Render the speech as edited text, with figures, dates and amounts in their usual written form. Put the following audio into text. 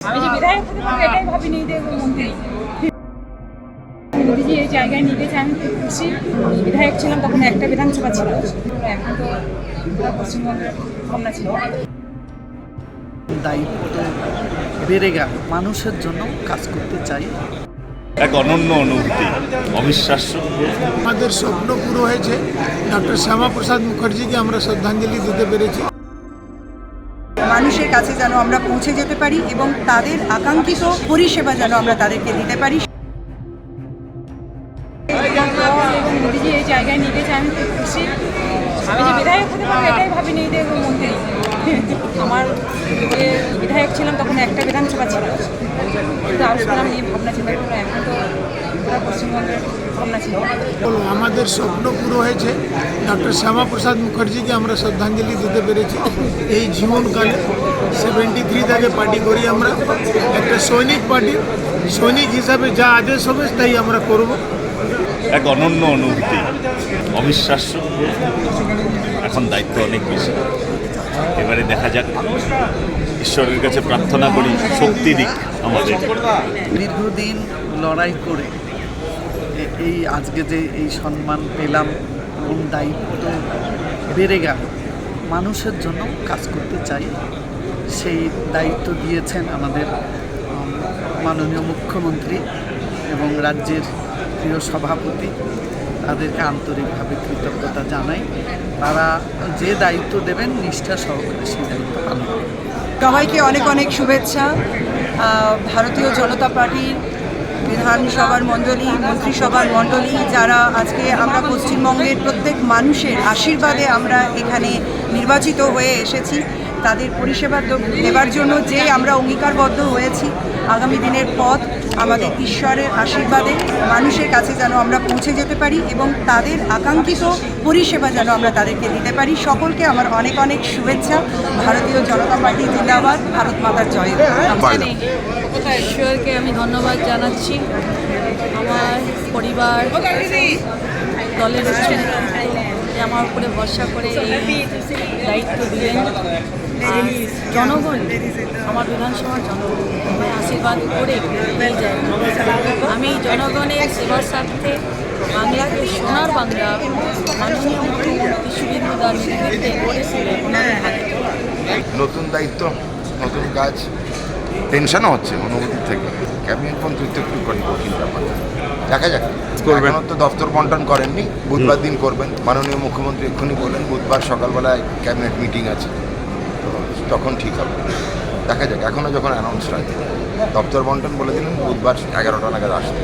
আমি যে বিধায়ক হতে পারবো এটাই ভাবিনি যে মন্ত্রী মোদিজি এই জায়গায় নিয়ে গেছে। আমি খুব খুশি। বিধায়ক ছিলাম তখন একটা বিধানসভা ছিল, এখন তো পুরো পশ্চিমবঙ্গের ভাবনা ছিল। দায়িত্ব বেড়ে গেল, মানুষের জন্য কাজ করতে চাই। এক অনন্য অনুভূতি, অবিশ্বাস্য। আমাদের স্বপ্ন পুরো হয়েছে। ডক্টর শ্যামাপ্রসাদ মুখার্জিকে আমরা শ্রদ্ধাঞ্জলি দিতে পেরেছি। মানুষের কাছে যেন আমরা পৌঁছে যেতে পারি এবং তাদের আকাঙ্ক্ষিত পরিষেবা যেন আমরা তাদেরকে দিতে পারি। এবং মোদিজি এই জায়গায় নিয়ে গেছে। আমি খুব খুশি। আমি যে বিধায়ক হতে পারবো এটাই ভাবিনি যে মন্ত্রী। আমার যে বিধায়ক ছিলাম তখন একটা বিধানসভা ছিল, কিন্তু আসলাম নিয়ে ভাবনা চিন্তা করলো, এখন তো পুরো পশ্চিমবঙ্গের ভাবনা ছিল। আমাদের স্বপ্ন পুরো হয়েছে। ডক্টর শ্যামাপ্রসাদ মুখার্জিকে আমরা শ্রদ্ধাঞ্জলি দিতে পেরেছি। এই জীবনকালে 73 থেকে পার্টি করি আমরা, একটা সৈনিক পার্টি। সৈনিক হিসাবে যা আদেশ হবে তাই আমরা করব। এক অনন্য অনুভূতি, অবিশ্বাস্য। এখন দায়িত্ব অনেক বেশি। এবারে দেখা যাক, ঈশ্বরের কাছে প্রার্থনা করি শক্তি দিক আমাদের। দীর্ঘদিন লড়াই করে এই আজকে যে এই সম্মান পেলাম এবং দায়িত্ব বেড়ে গেল, মানুষের জন্য কাজ করতে চাই। সেই দায়িত্ব দিয়েছেন আমাদের মাননীয় মুখ্যমন্ত্রী এবং রাজ্যের প্রিয় সভাপতি। তাদেরকে আন্তরিকভাবে কৃতজ্ঞতা জানাই। তারা যে দায়িত্ব দেবেন নিষ্ঠা সহকারে সেই দায়িত্ব পালন করবেন। সবাইকে অনেক অনেক শুভেচ্ছা। ভারতীয় জনতা পার্টির বিধানসভার মণ্ডলী, মন্ত্রিসভার মণ্ডলী, যারা আজকে আমরা পশ্চিমবঙ্গের প্রত্যেক মানুষের আশীর্বাদে আমরা এখানে নির্বাচিত হয়ে এসেছি, তাদের পরিষেবা দেবার জন্য যে আমরা অঙ্গীকারবদ্ধ হয়েছি। আগামী দিনের পথ আমাদের ঈশ্বরের আশীর্বাদে মানুষের কাছে যেন আমরা পৌঁছে যেতে পারি এবং তাদের আকাঙ্ক্ষিত পরিষেবা যেন আমরা তাদেরকে দিতে পারি। সকলকে আমার অনেক অনেক শুভেচ্ছা। ভারতীয় জনতা পার্টি জিন্দাবাদ, ভারত মাতার জয়। ঈশ্বরকে আমি ধন্যবাদ জানাচ্ছি। আমার পরিবার, দলের যে আমার উপরে ভরসা করে এই দায়িত্ব দিলেন। আর জনগণ, আমার বিধানসভার জনগণ আমায় আশীর্বাদ করে নিয়ে যায়। আমি জনগণের সেবার স্বার্থে বাংলাকে সোনার বাংলা মাননীয় মুখ্যমন্ত্রী শুভেন্দু দার নেতৃত্বে গড়েছিলেন। নতুন দায়িত্ব, নতুন কাজ, টেনশনও হচ্ছে অনুভূতি থেকে। ক্যাবিনেট মন্ত্রিত্ব একটু কঠিন ব্যাপার, দেখা যাক করবেন। তো দপ্তর বন্টন করেননি, বুধবার দিন করবেন। মাননীয় মুখ্যমন্ত্রী এক্ষুনি বললেন বুধবার সকালবেলায় ক্যাবিনেট মিটিং আছে, তো তখন ঠিক হবে। দেখা যাক, এখনও যখন অ্যানাউন্স হয় দপ্তর বন্টন বলে দিলেন বুধবার 11টা নাগাদ আসতে।